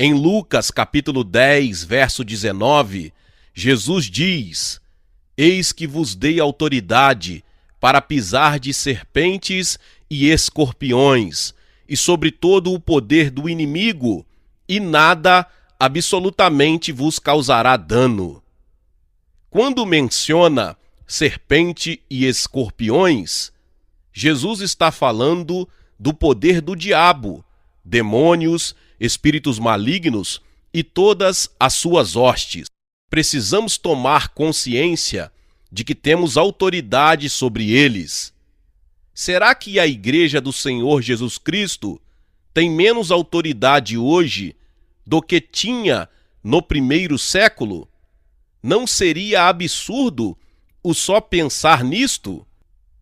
Em Lucas capítulo 10, verso 19, Jesus diz: Eis que vos dei autoridade para pisar de serpentes e escorpiões, e sobre todo o poder do inimigo, e nada absolutamente vos causará dano. Quando menciona serpente e escorpiões, Jesus está falando do poder do diabo, demônios, espíritos malignos e todas as suas hostes. Precisamos tomar consciência de que temos autoridade sobre eles. Será que a Igreja do Senhor Jesus Cristo tem menos autoridade hoje do que tinha no primeiro século? Não seria absurdo o só pensar nisto?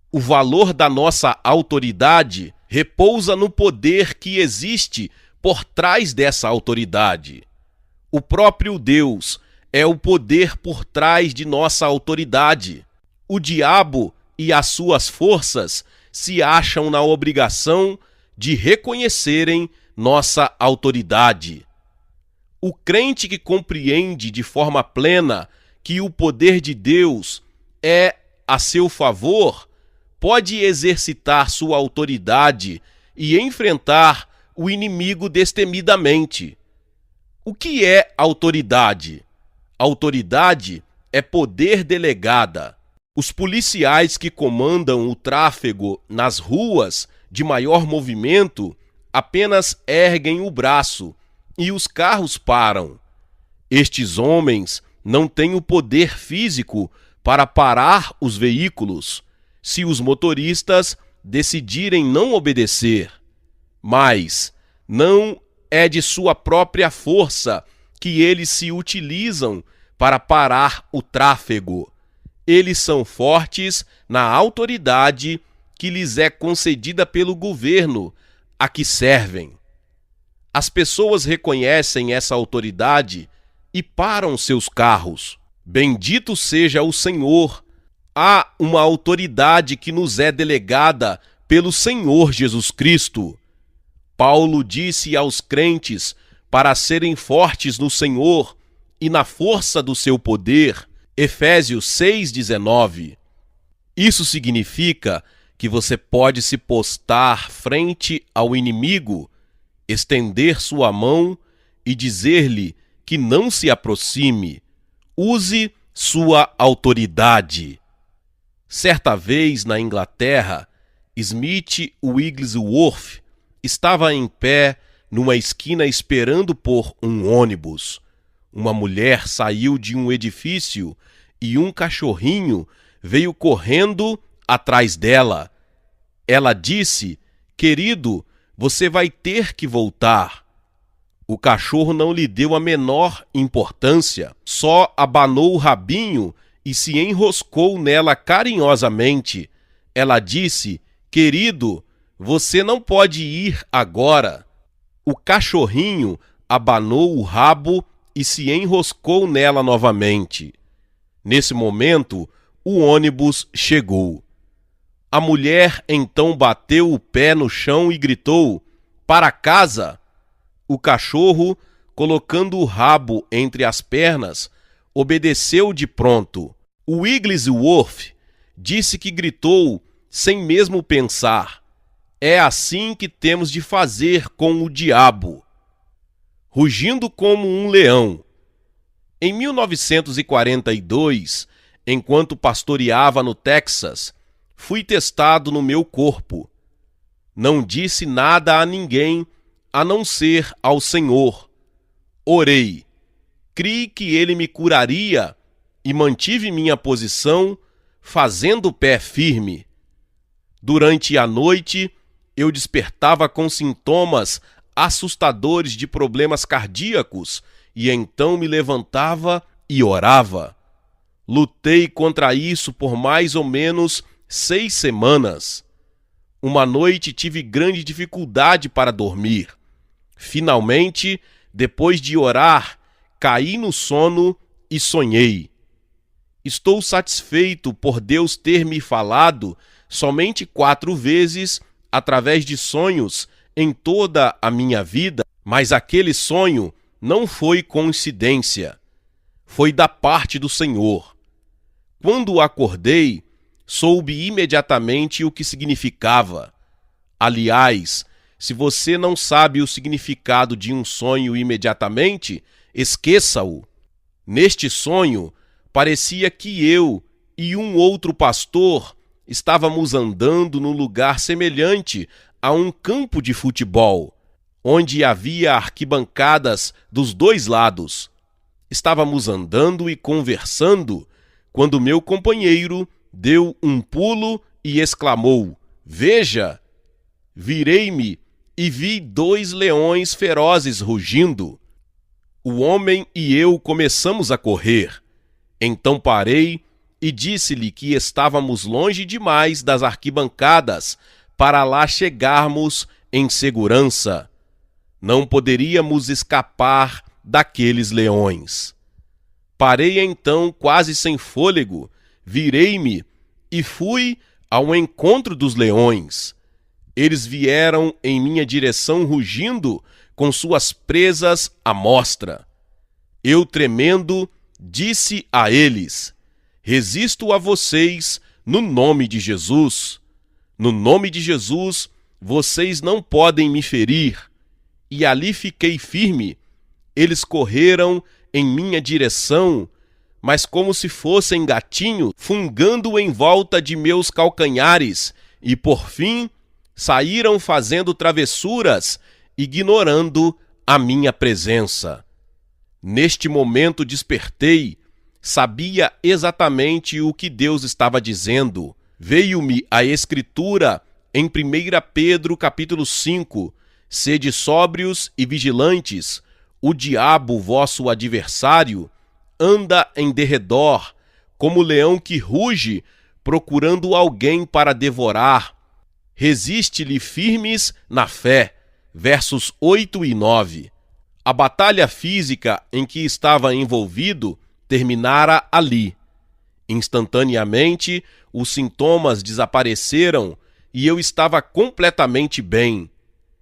O valor da nossa autoridade repousa no poder que existe por trás dessa autoridade. O próprio Deus é o poder por trás de nossa autoridade. O diabo e as suas forças se acham na obrigação de reconhecerem nossa autoridade. O crente que compreende de forma plena que o poder de Deus é a seu favor, pode exercitar sua autoridade e enfrentar o inimigo destemidamente. O que é autoridade? Autoridade é poder delegada. Os policiais que comandam o tráfego nas ruas de maior movimento apenas erguem o braço e os carros param. Estes homens não têm o poder físico para parar os veículos, se os motoristas decidirem não obedecer. Mas não é de sua própria força que eles se utilizam para parar o tráfego. Eles são fortes na autoridade que lhes é concedida pelo governo a que servem. As pessoas reconhecem essa autoridade e param seus carros. Bendito seja o Senhor! Há uma autoridade que nos é delegada pelo Senhor Jesus Cristo. Paulo disse aos crentes para serem fortes no Senhor e na força do seu poder, Efésios 6,19. Isso significa que você pode se postar frente ao inimigo, estender sua mão e dizer-lhe que não se aproxime. Use sua autoridade. Certa vez na Inglaterra, Smith Wigglesworth estava em pé numa esquina esperando por um ônibus. Uma mulher saiu de um edifício e um cachorrinho veio correndo atrás dela. Ela disse: "Querido, você vai ter que voltar." O cachorro não lhe deu a menor importância, só abanou o rabinho e se enroscou nela carinhosamente. Ela disse: "Querido, você não pode ir agora." O cachorrinho abanou o rabo e se enroscou nela novamente. Nesse momento, o ônibus chegou. A mulher então bateu o pé no chão e gritou: "Para casa!" O cachorro, colocando o rabo entre as pernas, obedeceu de pronto. O Wigglesworth disse que gritou sem mesmo pensar: "É assim que temos de fazer com o diabo." Rugindo como um leão. Em 1942, enquanto pastoreava no Texas, fui testado no meu corpo. Não disse nada a ninguém, a não ser ao Senhor. Orei. Criei que Ele me curaria e mantive minha posição, fazendo o pé firme. Durante a noite, eu despertava com sintomas assustadores de problemas cardíacos e então me levantava e orava. Lutei contra isso por mais ou menos 6 semanas. Uma noite tive grande dificuldade para dormir. Finalmente, depois de orar, caí no sono e sonhei. Estou satisfeito por Deus ter me falado somente 4 vezes através de sonhos em toda a minha vida, mas aquele sonho não foi coincidência, foi da parte do Senhor. Quando acordei, soube imediatamente o que significava. Aliás, se você não sabe o significado de um sonho imediatamente, esqueça-o. Neste sonho, parecia que eu e um outro pastor estávamos andando num lugar semelhante a um campo de futebol, onde havia arquibancadas dos dois lados. Estávamos andando e conversando quando meu companheiro deu um pulo e exclamou: "Veja!" Virei-me e vi 2 leões ferozes rugindo. O homem e eu começamos a correr. Então parei e disse-lhe que estávamos longe demais das arquibancadas para lá chegarmos em segurança. Não poderíamos escapar daqueles leões. Parei então quase sem fôlego, virei-me e fui ao encontro dos leões. Eles vieram em minha direção rugindo com suas presas à mostra. Eu, tremendo, disse a eles: "Resisto a vocês no nome de Jesus. No nome de Jesus, vocês não podem me ferir." E ali fiquei firme. Eles correram em minha direção, mas como se fossem gatinho, fungando em volta de meus calcanhares, e por fim saíram fazendo travessuras, ignorando a minha presença. Neste momento despertei, sabia exatamente o que Deus estava dizendo. Veio-me a escritura em 1 Pedro capítulo 5, "Sede sóbrios e vigilantes, o diabo, vosso adversário, anda em derredor, como leão que ruge, procurando alguém para devorar. Resiste-lhe firmes na fé." Versos 8 e 9. A batalha física em que estava envolvido terminara ali. Instantaneamente, os sintomas desapareceram e eu estava completamente bem.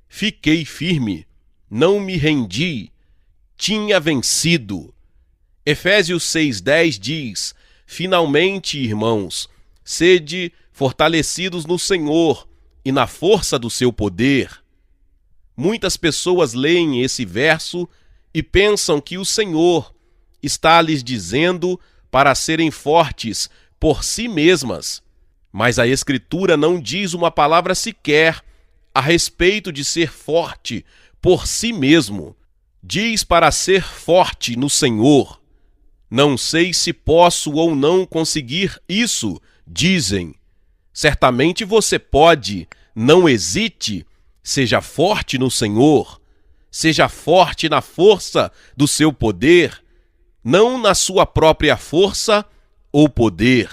Fiquei firme, não me rendi, tinha vencido. Efésios 6,10 diz: "Finalmente, irmãos, sede fortalecidos no Senhor e na força do seu poder." Muitas pessoas leem esse verso e pensam que o Senhor está lhes dizendo para serem fortes por si mesmas. Mas a Escritura não diz uma palavra sequer a respeito de ser forte por si mesmo. Diz para ser forte no Senhor. "Não sei se posso ou não conseguir isso", dizem. Certamente você pode, não hesite. Seja forte no Senhor, seja forte na força do seu poder, não na sua própria força ou poder.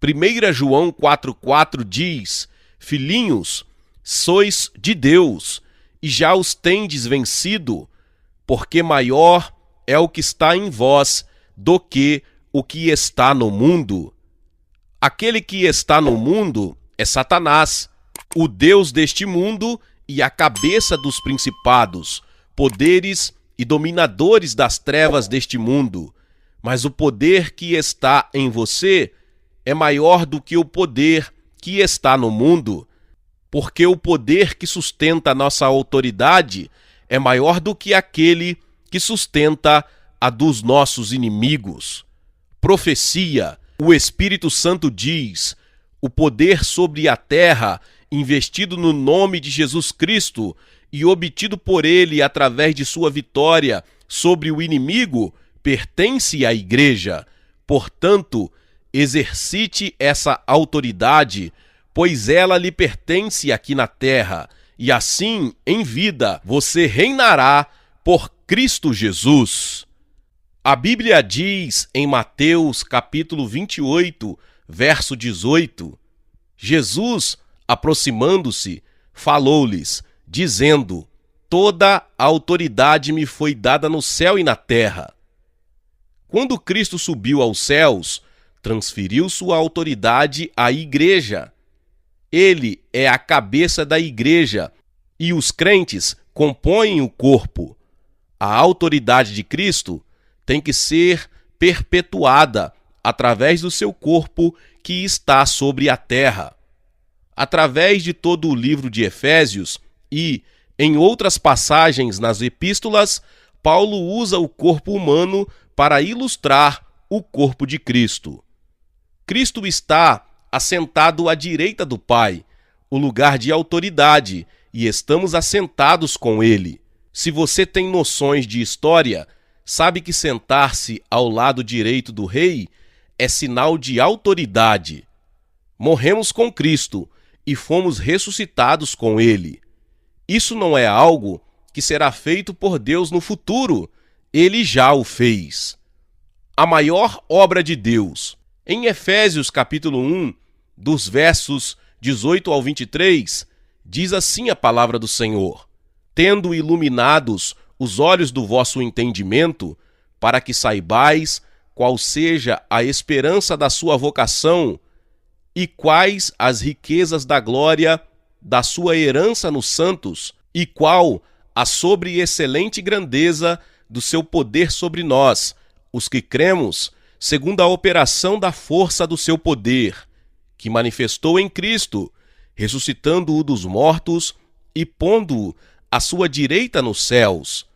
1 João 4,4 diz: "Filhinhos, sois de Deus, e já os tendes vencido, porque maior é o que está em vós do que o que está no mundo." Aquele que está no mundo é Satanás, o Deus deste mundo e a cabeça dos principados, poderes e dominadores das trevas deste mundo. Mas o poder que está em você é maior do que o poder que está no mundo, porque o poder que sustenta nossa autoridade é maior do que aquele que sustenta a dos nossos inimigos. Profecia: o Espírito Santo diz: "O poder sobre a terra, investido no nome de Jesus Cristo e obtido por ele através de sua vitória sobre o inimigo, pertence à igreja. Portanto, exercite essa autoridade, pois ela lhe pertence aqui na terra, e assim, em vida, você reinará por Cristo Jesus." A Bíblia diz em Mateus capítulo 28, verso 18, Jesus, aproximando-se, falou-lhes, dizendo: "Toda a autoridade me foi dada no céu e na terra." Quando Cristo subiu aos céus, transferiu sua autoridade à igreja. Ele é a cabeça da igreja e os crentes compõem o corpo. A autoridade de Cristo tem que ser perpetuada através do seu corpo que está sobre a terra. Através de todo o livro de Efésios e em outras passagens nas epístolas, Paulo usa o corpo humano para ilustrar o corpo de Cristo. Cristo está assentado à direita do Pai, o lugar de autoridade, e estamos assentados com ele. Se você tem noções de história, sabe que sentar-se ao lado direito do rei é sinal de autoridade. Morremos com Cristo e fomos ressuscitados com ele. Isso não é algo que será feito por Deus no futuro. Ele já o fez. A maior obra de Deus. Em Efésios capítulo 1, dos versos 18 ao 23, diz assim a palavra do Senhor: tendo iluminados os olhos do vosso entendimento, para que saibais qual seja a esperança da sua vocação e quais as riquezas da glória da sua herança nos santos, e qual a sobreexcelente grandeza do seu poder sobre nós, os que cremos, segundo a operação da força do seu poder, que manifestou em Cristo, ressuscitando-o dos mortos e pondo-o à sua direita nos céus,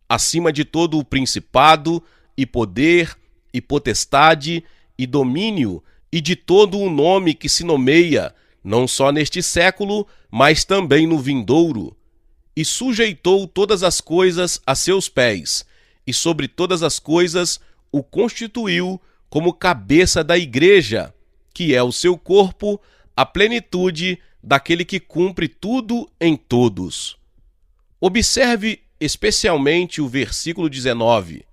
acima de todo o principado e poder e potestade e domínio e de todo o nome que se nomeia, não só neste século, mas também no vindouro, e sujeitou todas as coisas a seus pés, e sobre todas as coisas o constituiu como cabeça da igreja, que é o seu corpo, a plenitude daquele que cumpre tudo em todos. Observe especialmente o versículo 19.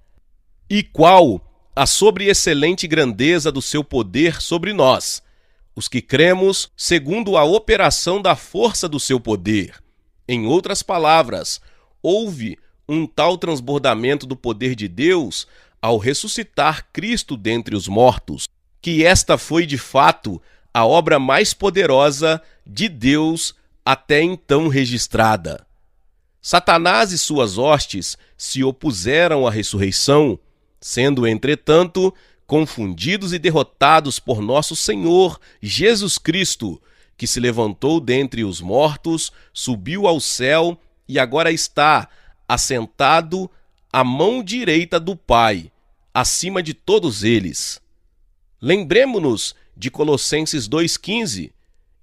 E qual a sobreexcelente grandeza do seu poder sobre nós, os que cremos segundo a operação da força do seu poder. Em outras palavras, houve um tal transbordamento do poder de Deus ao ressuscitar Cristo dentre os mortos, que esta foi de fato a obra mais poderosa de Deus até então registrada. Satanás e suas hostes se opuseram à ressurreição, sendo, entretanto, confundidos e derrotados por nosso Senhor Jesus Cristo, que se levantou dentre os mortos, subiu ao céu e agora está assentado à mão direita do Pai, acima de todos eles. Lembremo-nos de Colossenses 2,15,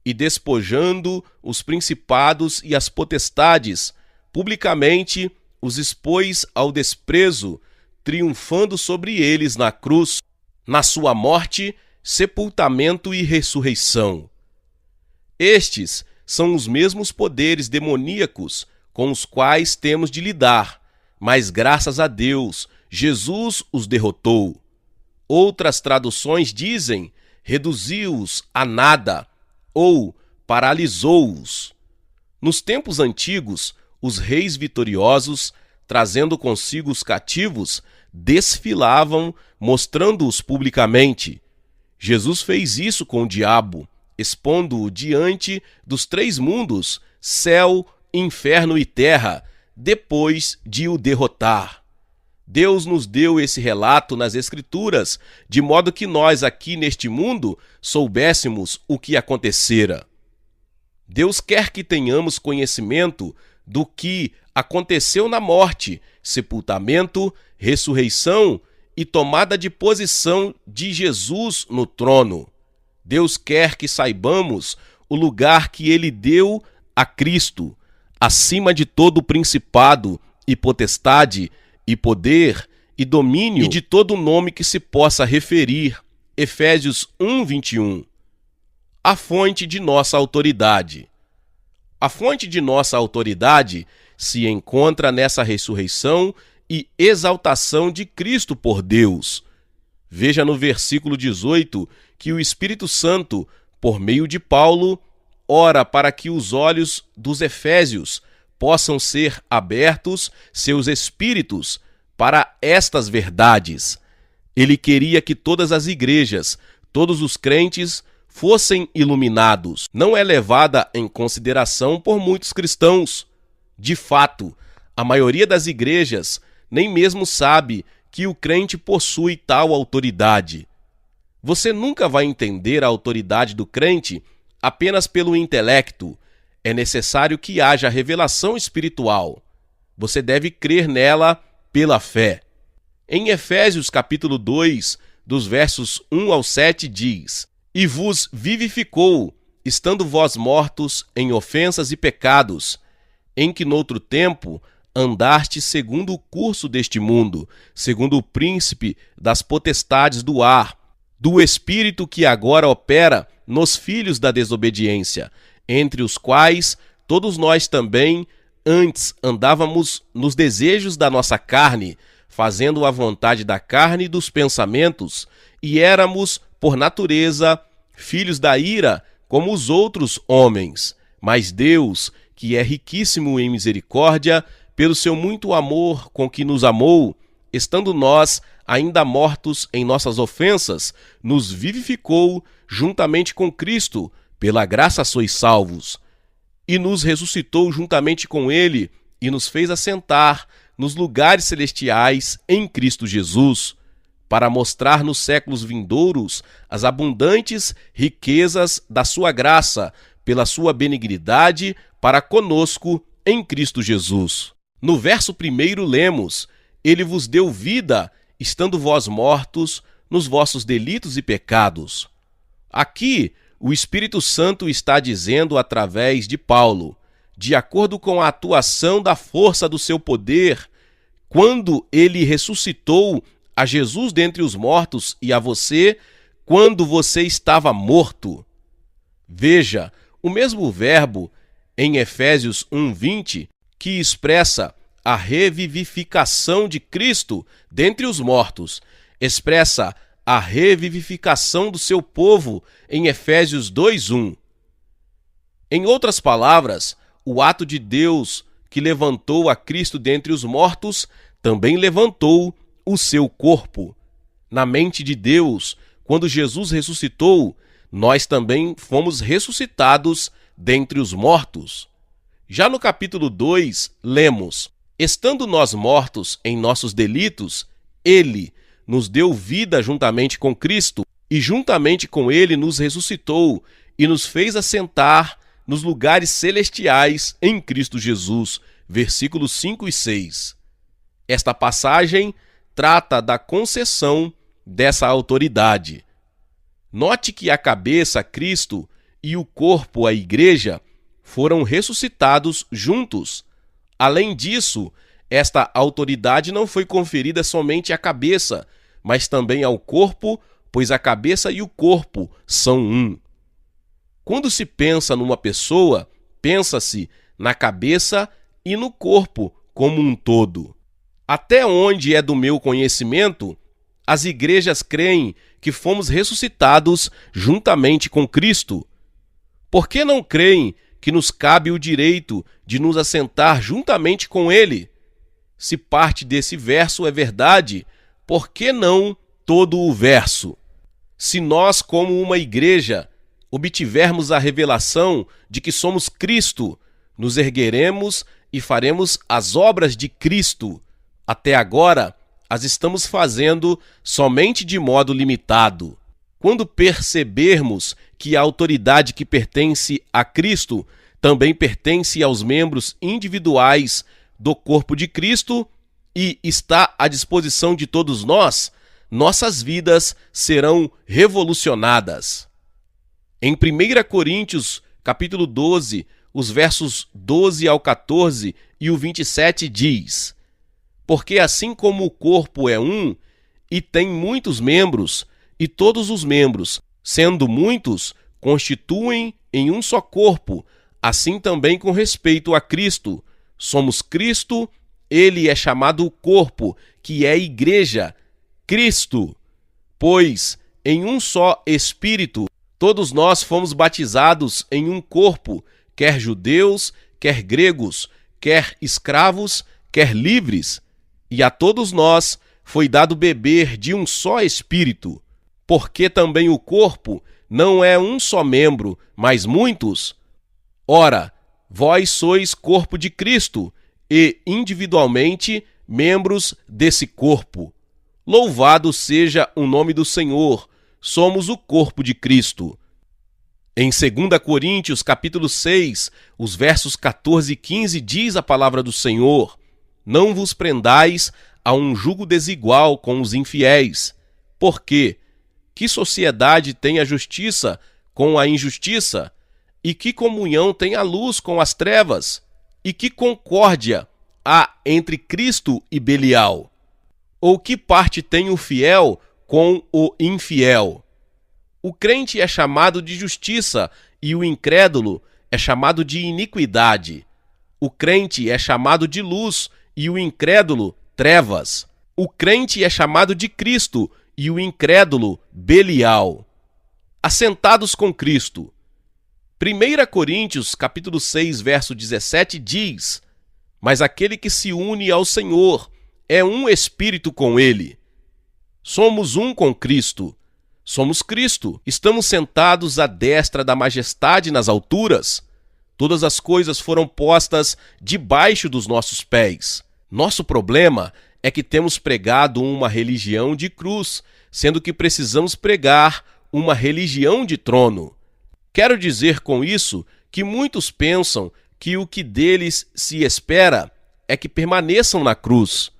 e despojando os principados e as potestades, publicamente os expôs ao desprezo, triunfando sobre eles na cruz, na sua morte, sepultamento e ressurreição. Estes são os mesmos poderes demoníacos com os quais temos de lidar, mas graças a Deus, Jesus os derrotou. Outras traduções dizem: reduziu-os a nada ou paralisou-os. Nos tempos antigos, os reis vitoriosos, trazendo consigo os cativos, desfilavam, mostrando-os publicamente. Jesus fez isso com o diabo, expondo-o diante dos 3 mundos, céu, inferno e terra, depois de o derrotar. Deus nos deu esse relato nas Escrituras, de modo que nós aqui neste mundo soubéssemos o que acontecera. Deus quer que tenhamos conhecimento do que aconteceu na morte, sepultamento, ressurreição e tomada de posição de Jesus no trono. Deus quer que saibamos o lugar que ele deu a Cristo, acima de todo principado e potestade e poder e domínio e de todo nome que se possa referir. Efésios 1:21. A fonte de nossa autoridade. A fonte de nossa autoridade se encontra nessa ressurreição e exaltação de Cristo por Deus. Veja no versículo 18 que o Espírito Santo, por meio de Paulo, ora para que os olhos dos efésios possam ser abertos, seus espíritos, para estas verdades. Ele queria que todas as igrejas, todos os crentes, fossem iluminados. Não é levada em consideração por muitos cristãos. De fato, a maioria das igrejas nem mesmo sabe que o crente possui tal autoridade. Você nunca vai entender a autoridade do crente apenas pelo intelecto. É necessário que haja revelação espiritual. Você deve crer nela pela fé. Em Efésios capítulo 2, dos versos 1 ao 7 diz: E vos vivificou, estando vós mortos em ofensas e pecados, em que noutro tempo andaste segundo o curso deste mundo, segundo o príncipe das potestades do ar, do espírito que agora opera nos filhos da desobediência, entre os quais todos nós também antes andávamos nos desejos da nossa carne, fazendo a vontade da carne e dos pensamentos, e éramos, por natureza, filhos da ira, como os outros homens. Mas Deus, que é riquíssimo em misericórdia, pelo seu muito amor com que nos amou, estando nós ainda mortos em nossas ofensas, nos vivificou juntamente com Cristo, pela graça sois salvos, e nos ressuscitou juntamente com Ele, e nos fez assentar nos lugares celestiais em Cristo Jesus, para mostrar nos séculos vindouros as abundantes riquezas da sua graça, pela sua benignidade para conosco em Cristo Jesus. No verso 1 lemos: Ele vos deu vida, estando vós mortos nos vossos delitos e pecados. Aqui, o Espírito Santo está dizendo através de Paulo, de acordo com a atuação da força do seu poder, quando ele ressuscitou a Jesus dentre os mortos e a você, quando você estava morto. Veja, o mesmo verbo em Efésios 1:20, que expressa a revivificação de Cristo dentre os mortos, expressa a revivificação do seu povo em Efésios 2:1. Em outras palavras, o ato de Deus que levantou a Cristo dentre os mortos também levantou o seu corpo. Na mente de Deus, quando Jesus ressuscitou, nós também fomos ressuscitados dentre os mortos. Já no capítulo 2, lemos: Estando nós mortos em nossos delitos, Ele nos deu vida juntamente com Cristo, e juntamente com Ele nos ressuscitou e nos fez assentar nos lugares celestiais em Cristo Jesus. Versículos 5 e 6. Esta passagem trata da concessão dessa autoridade. Note que a cabeça, Cristo, e o corpo, a igreja, foram ressuscitados juntos. Além disso, esta autoridade não foi conferida somente à cabeça, mas também ao corpo, pois a cabeça e o corpo são um. Quando se pensa numa pessoa, pensa-se na cabeça e no corpo como um todo. Até onde é do meu conhecimento, as igrejas creem que fomos ressuscitados juntamente com Cristo. Por que não creem que nos cabe o direito de nos assentar juntamente com Ele? Se parte desse verso é verdade, por que não todo o verso? Se nós, como uma igreja, obtivermos a revelação de que somos Cristo, nos ergueremos e faremos as obras de Cristo. Até agora, as estamos fazendo somente de modo limitado. Quando percebermos que a autoridade que pertence a Cristo também pertence aos membros individuais do corpo de Cristo e está à disposição de todos nós, nossas vidas serão revolucionadas. Em 1 Coríntios, capítulo 12, os versos 12 ao 14 e o 27 diz: Porque assim como o corpo é um e tem muitos membros, e todos os membros, sendo muitos, constituem em um só corpo, assim também com respeito a Cristo. Somos Cristo, Ele é chamado o corpo, que é a igreja, Cristo. Pois em um só Espírito, todos nós fomos batizados em um corpo, quer judeus, quer gregos, quer escravos, quer livres, e a todos nós foi dado beber de um só Espírito. Porque também o corpo não é um só membro, mas muitos? Ora, vós sois corpo de Cristo, e individualmente membros desse corpo. Louvado seja o nome do Senhor, somos o corpo de Cristo. Em 2 Coríntios, capítulo 6, os versos 14 e 15, diz a palavra do Senhor: não vos prendais a um jugo desigual com os infiéis. Porque que sociedade tem a justiça com a injustiça? E que comunhão tem a luz com as trevas? E que concórdia há entre Cristo e Belial? Ou que parte tem o fiel com o infiel? O crente é chamado de justiça e o incrédulo é chamado de iniquidade. O crente é chamado de luz e o incrédulo, trevas. O crente é chamado de Cristo e o incrédulo, Belial. Assentados com Cristo. 1 Coríntios, capítulo 6, verso 17, diz: mas aquele que se une ao Senhor é um espírito com ele. Somos um com Cristo. Somos Cristo. Estamos sentados à destra da majestade nas alturas. Todas as coisas foram postas debaixo dos nossos pés. Nosso problema é que temos pregado uma religião de cruz, sendo que precisamos pregar uma religião de trono. Quero dizer com isso que muitos pensam que o que deles se espera é que permaneçam na cruz.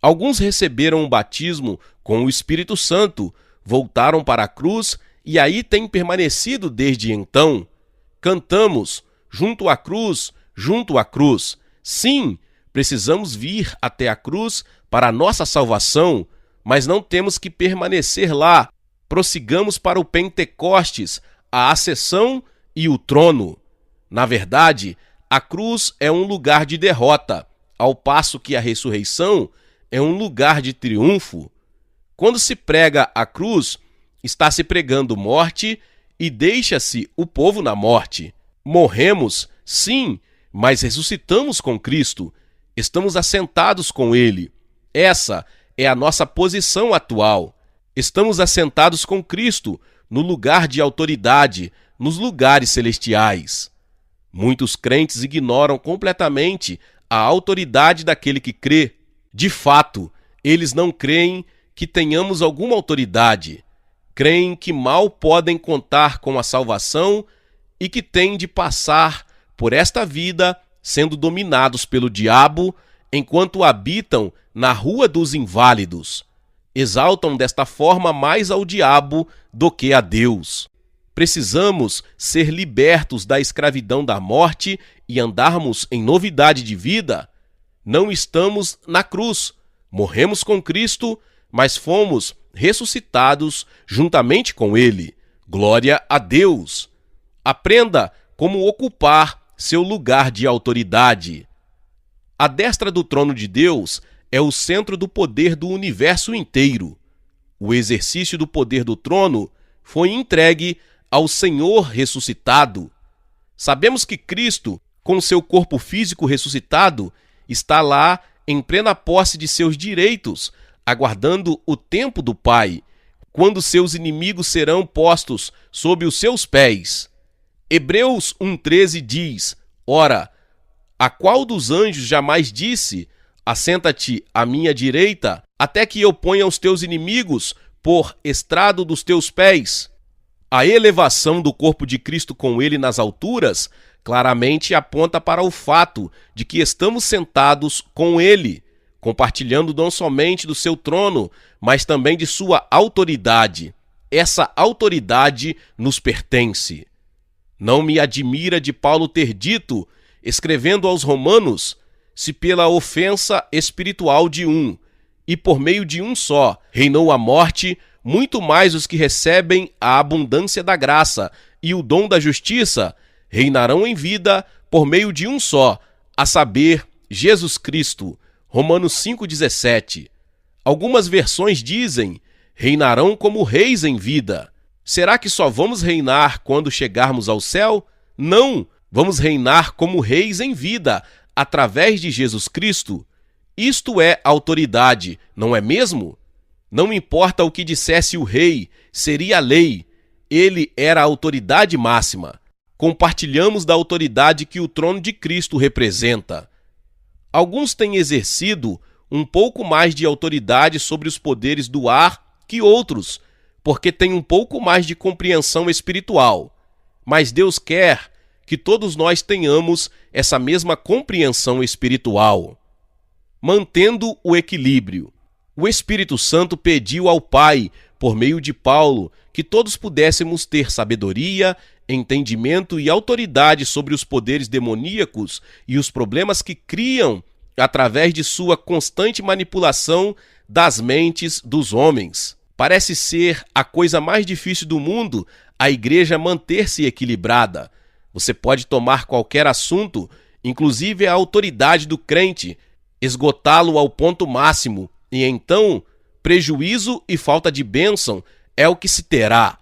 Alguns receberam um batismo com o Espírito Santo, voltaram para a cruz e aí têm permanecido desde então. Cantamos, junto à cruz, junto à cruz. Sim, precisamos vir até a cruz para a nossa salvação, mas não temos que permanecer lá. Prossigamos para o Pentecostes, a ascensão e o trono. Na verdade, a cruz é um lugar de derrota, ao passo que a ressurreição é um lugar de triunfo. Quando se prega a cruz, está se pregando morte e deixa-se o povo na morte. Morremos, sim, mas ressuscitamos com Cristo. Estamos assentados com Ele. Essa é a nossa posição atual. Estamos assentados com Cristo no lugar de autoridade, nos lugares celestiais. Muitos crentes ignoram completamente a autoridade daquele que crê. De fato, eles não creem que tenhamos alguma autoridade. Creem que mal podem contar com a salvação e que têm de passar por esta vida sendo dominados pelo diabo enquanto habitam na rua dos inválidos. Exaltam desta forma mais ao diabo do que a Deus. Precisamos ser libertos da escravidão da morte e andarmos em novidade de vida. Não estamos na cruz. Morremos com Cristo, mas fomos ressuscitados juntamente com Ele. Glória a Deus! Aprenda como ocupar seu lugar de autoridade. A destra do trono de Deus é o centro do poder do universo inteiro. O exercício do poder do trono foi entregue ao Senhor ressuscitado. Sabemos que Cristo, com seu corpo físico ressuscitado, está lá em plena posse de seus direitos, aguardando o tempo do Pai, quando seus inimigos serão postos sob os seus pés. Hebreus 1,13 diz: ora, a qual dos anjos jamais disse: assenta-te à minha direita, até que eu ponha os teus inimigos por estrado dos teus pés? A elevação do corpo de Cristo com ele nas alturas claramente aponta para o fato de que estamos sentados com ele, compartilhando não somente do seu trono, mas também de sua autoridade. Essa autoridade nos pertence. Não me admira de Paulo ter dito, escrevendo aos Romanos: se pela ofensa espiritual de um, e por meio de um só, reinou a morte, muito mais os que recebem a abundância da graça e o dom da justiça reinarão em vida por meio de um só, a saber, Jesus Cristo. Romanos 5,17. Algumas versões dizem: reinarão como reis em vida. Será que só vamos reinar quando chegarmos ao céu? Não! Vamos reinar como reis em vida, através de Jesus Cristo. Isto é autoridade, não é mesmo? Não importa o que dissesse o rei, seria a lei. Ele era a autoridade máxima. Compartilhamos da autoridade que o trono de Cristo representa. Alguns têm exercido um pouco mais de autoridade sobre os poderes do ar que outros, porque têm um pouco mais de compreensão espiritual. Mas Deus quer que todos nós tenhamos essa mesma compreensão espiritual, mantendo o equilíbrio. O Espírito Santo pediu ao Pai, por meio de Paulo, que todos pudéssemos ter sabedoria, entendimento e autoridade sobre os poderes demoníacos e os problemas que criam através de sua constante manipulação das mentes dos homens. Parece ser a coisa mais difícil do mundo a igreja manter-se equilibrada. Você pode tomar qualquer assunto, inclusive a autoridade do crente, esgotá-lo ao ponto máximo, e então prejuízo e falta de bênção é o que se terá.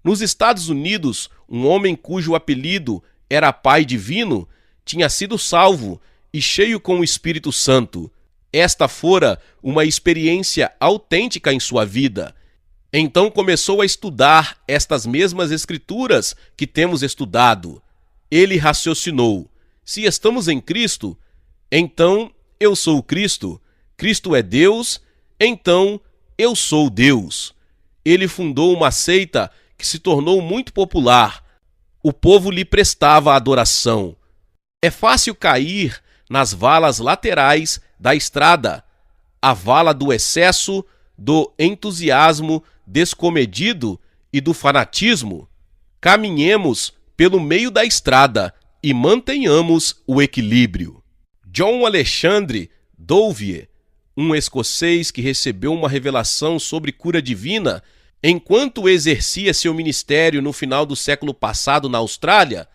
Nos Estados Unidos, um homem cujo apelido era Pai Divino tinha sido salvo e cheio com o Espírito Santo. Esta fora uma experiência autêntica em sua vida. Então começou a estudar estas mesmas escrituras que temos estudado. Ele raciocinou: se estamos em Cristo, então eu sou Cristo. Cristo é Deus, então eu sou Deus. Ele fundou uma seita que se tornou muito popular. O povo lhe prestava adoração. É fácil cair nas valas laterais da estrada, a vala do excesso, do entusiasmo descomedido e do fanatismo. Caminhemos pelo meio da estrada e mantenhamos o equilíbrio. John Alexandre Douvier, um escocês que recebeu uma revelação sobre cura divina enquanto exercia seu ministério no final do século passado na Austrália,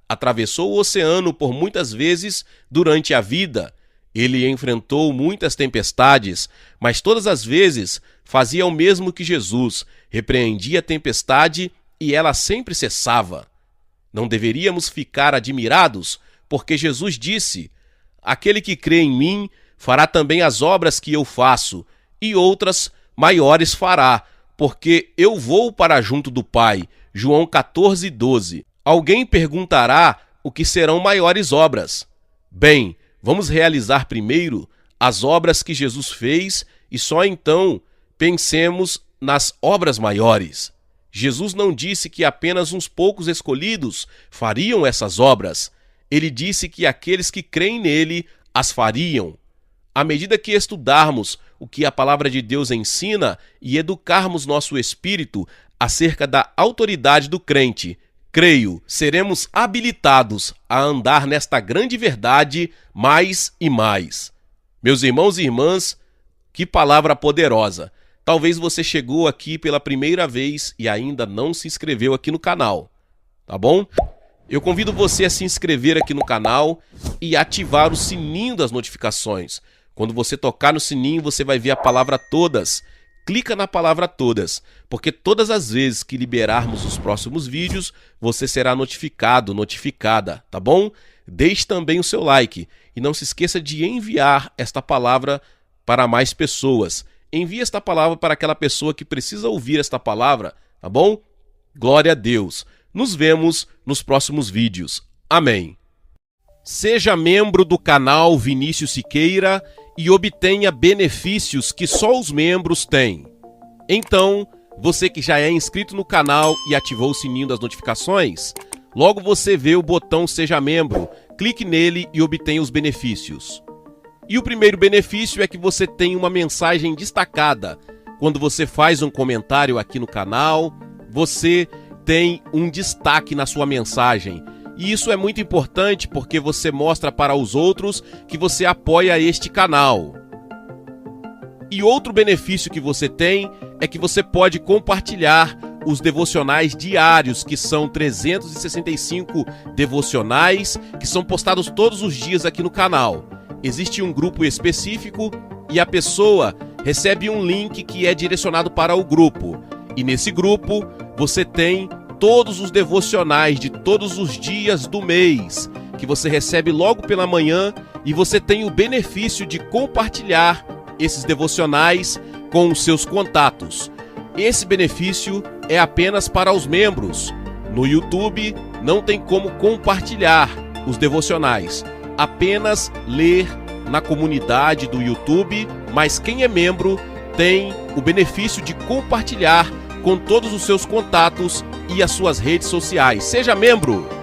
atravessou o oceano por muitas vezes durante a vida. Ele enfrentou muitas tempestades, mas todas as vezes fazia o mesmo que Jesus, repreendia a tempestade e ela sempre cessava. Não deveríamos ficar admirados, porque Jesus disse: aquele que crê em mim fará também as obras que eu faço, e outras maiores fará, porque eu vou para junto do Pai. João 14:12. Alguém perguntará o que serão maiores obras. Bem, vamos realizar primeiro as obras que Jesus fez e só então pensemos nas obras maiores. Jesus não disse que apenas uns poucos escolhidos fariam essas obras. Ele disse que aqueles que creem nele as fariam. À medida que estudarmos o que a palavra de Deus ensina e educarmos nosso espírito acerca da autoridade do crente, creio, seremos habilitados a andar nesta grande verdade mais e mais. Meus irmãos e irmãs, que palavra poderosa! Talvez você chegou aqui pela primeira vez e ainda não se inscreveu aqui no canal, tá bom? Eu convido você a se inscrever aqui no canal e ativar o sininho das notificações. Quando você tocar no sininho, você vai ver a palavra todas. Clica na palavra todas, porque todas as vezes que liberarmos os próximos vídeos, você será notificado, notificada, tá bom? Deixe também o seu like e não se esqueça de enviar esta palavra para mais pessoas. Envie esta palavra para aquela pessoa que precisa ouvir esta palavra, tá bom? Glória a Deus. Nos vemos nos próximos vídeos. Amém. Seja membro do canal Vinícius Siqueira e obtenha benefícios que só os membros têm. Então, você que já é inscrito no canal e ativou o sininho das notificações, logo você vê o botão Seja Membro, clique nele e obtenha os benefícios. E o primeiro benefício é que você tem uma mensagem destacada. Quando você faz um comentário aqui no canal, você tem um destaque na sua mensagem. E isso é muito importante porque você mostra para os outros que você apoia este canal. E outro benefício que você tem é que você pode compartilhar os devocionais diários, que são 365 devocionais, que são postados todos os dias aqui no canal. Existe um grupo específico e a pessoa recebe um link que é direcionado para o grupo. E nesse grupo você tem todos os devocionais de todos os dias do mês, que você recebe logo pela manhã, e você tem o benefício de compartilhar esses devocionais com os seus contatos. Esse benefício é apenas para os membros. No YouTube não tem como compartilhar os devocionais, apenas ler na comunidade do YouTube, mas quem é membro tem o benefício de compartilhar com todos os seus contatos e as suas redes sociais. Seja membro!